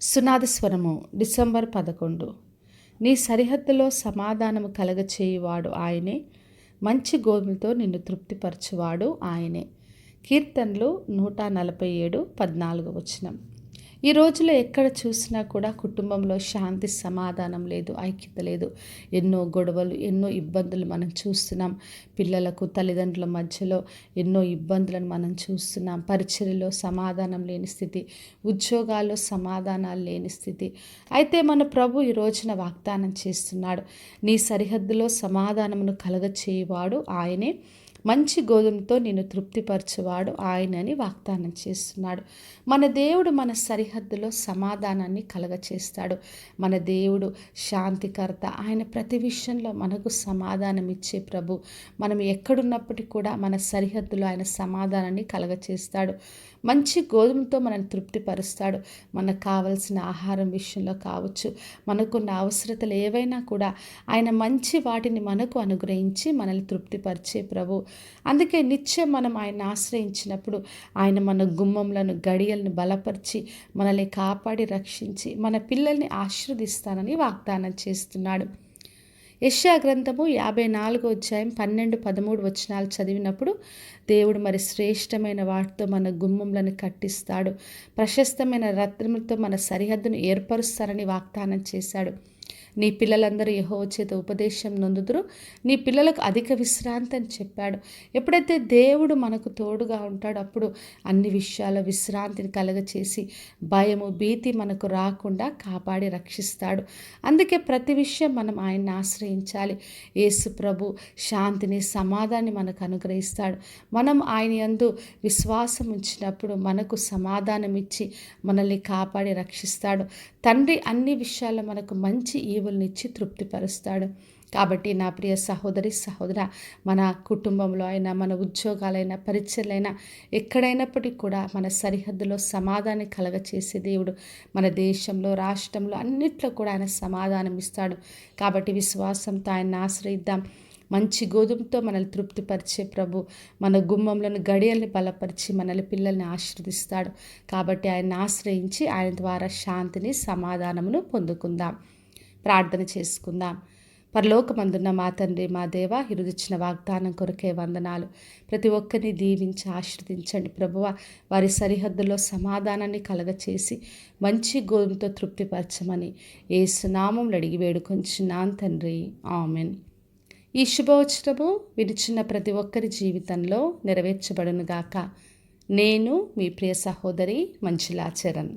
సునాద స్వరము డిసెంబర్ 11. నీ సరిహద్దులో సమాధానము కలగచేయువాడు ఆయనే, మంచి గోధుమలతో నిన్ను తృప్తిపరచువాడు ఆయనే. కీర్తనలు 147:14. ఈ రోజులో ఎక్కడ చూసినా కూడా కుటుంబంలో శాంతి సమాధానం లేదు, ఐక్యత లేదు. ఎన్నో గొడవలు, ఎన్నో ఇబ్బందులు మనం చూస్తున్నాం. పిల్లలకు తల్లిదండ్రుల మధ్యలో ఎన్నో ఇబ్బందులను మనం చూస్తున్నాం. పరిచర్యలో సమాధానం లేని స్థితి, ఉద్యోగాల్లో సమాధానాలు లేని స్థితి. అయితే మన ప్రభు ఈ రోజున వాగ్దానం చేస్తున్నాడు, నీ సరిహద్దులో సమాధానమును కలగచేయువాడు ఆయనే, మంచి గోధుమతో నిన్ను తృప్తిపరచువాడు ఆయనని వాగ్దానం చేస్తున్నాడు. మన దేవుడు మన సరిహద్దులో సమాధానాన్ని కలగచేస్తాడు. మన దేవుడు శాంతికర్త. ఆయన ప్రతి విషయంలో మనకు సమాధానం ఇచ్చే ప్రభు. మనం ఎక్కడున్నప్పటికీ కూడా మన సరిహద్దులో ఆయన సమాధానాన్ని కలగచేస్తాడు. మంచి గోధుమతో మనల్ని తృప్తిపరుస్తాడు. మనకు కావలసిన ఆహారం విషయంలో కావచ్చు, మనకున్న అవసరతలు ఏవైనా కూడా ఆయన మంచి వాటిని మనకు అనుగ్రహించి మనల్ని తృప్తిపరిచే ప్రభు. అందుకే నిత్యం మనం ఆయన్ని ఆశ్రయించినప్పుడు ఆయన మన గుమ్మంలను, గడియలను బలపరిచి మనల్ని కాపాడి రక్షించి మన పిల్లల్ని ఆశీర్వదిస్తానని వాగ్దానం చేస్తున్నాడు. యెషయా గ్రంథము 54:12-13 చదివినప్పుడు దేవుడు మరి శ్రేష్టమైన వాటితో మన గుమ్మంలను కట్టిస్తాడు, ప్రశస్తమైన రత్నములతో మన సరిహద్దును ఏర్పరుస్తారని వాగ్దానం చేశాడు. నీ పిల్లలందరూ యెహోవా చేత ఉపదేశం నొందుదురు, నీ పిల్లలకు అధిక విశ్రాంతి అని చెప్పాడు. ఎప్పుడైతే దేవుడు మనకు తోడుగా ఉంటాడో అప్పుడు అన్ని విషయాల విశ్రాంతిని కలగచేసి భయము, భీతి మనకు రాకుండా కాపాడి రక్షిస్తాడు. అందుకే ప్రతి విషయం మనం ఆయన్ని ఆశ్రయించాలి. యేసు ప్రభు శాంతిని, సమాధానాన్ని మనకు అనుగ్రహిస్తాడు. మనం ఆయన యందు విశ్వాసం ఉంచినప్పుడు మనకు సమాధానం ఇచ్చి మనల్ని కాపాడి రక్షిస్తాడు. తండ్రి అన్ని విషయాల్లో మనకు మంచి ఈవులనిచ్చి తృప్తిపరుస్తాడు. కాబట్టి నా ప్రియ సహోదరి, సహోదర, మన కుటుంబంలో అయినా, మన ఉద్యోగాలైనా, పరిచర్లైనా, ఎక్కడైనప్పటికీ కూడా మన సరిహద్దులో సమాధానం కలగచేసే దేవుడు. మన దేశంలో, రాష్ట్రంలో అన్నిట్లో కూడా ఆయన సమాధానం ఇస్తాడు. కాబట్టి విశ్వాసంతో ఆయన్ని ఆశ్రయిద్దాం. మంచి గోధుమతో మనల్ని తృప్తిపరిచే ప్రభు మన గుమ్మంలను, గడియల్ని బలపరిచి మనల్ని, పిల్లల్ని ఆశీర్వదిస్తాడు. కాబట్టి ఆయన్ని ఆశ్రయించి ఆయన ద్వారా శాంతిని, సమాధానమును పొందుకుందాం. ప్రార్థన చేసుకుందాం. పరలోకమందున్న మా తండ్రి, మా దేవ, ఇరుదిచ్చిన వాగ్దానం కొరకే వందనాలు. ప్రతి ఒక్కరిని దీవించి ఆశీర్వదించండి ప్రభువా. వారి సరిహద్దులో సమాధానాన్ని కలగచేసి మంచి గోధుమతో తృప్తిపరచమని యేసు నామములో అడిగి వేడుకొంచున్నాను తండ్రి, ఆమెన్. ఈ శుభవచనము వినిచిన ప్రతి ఒక్కరి జీవితంలో నెరవేర్చబడునుగాక. నేను మీ ప్రియ సహోదరి మంజులా చరణ్.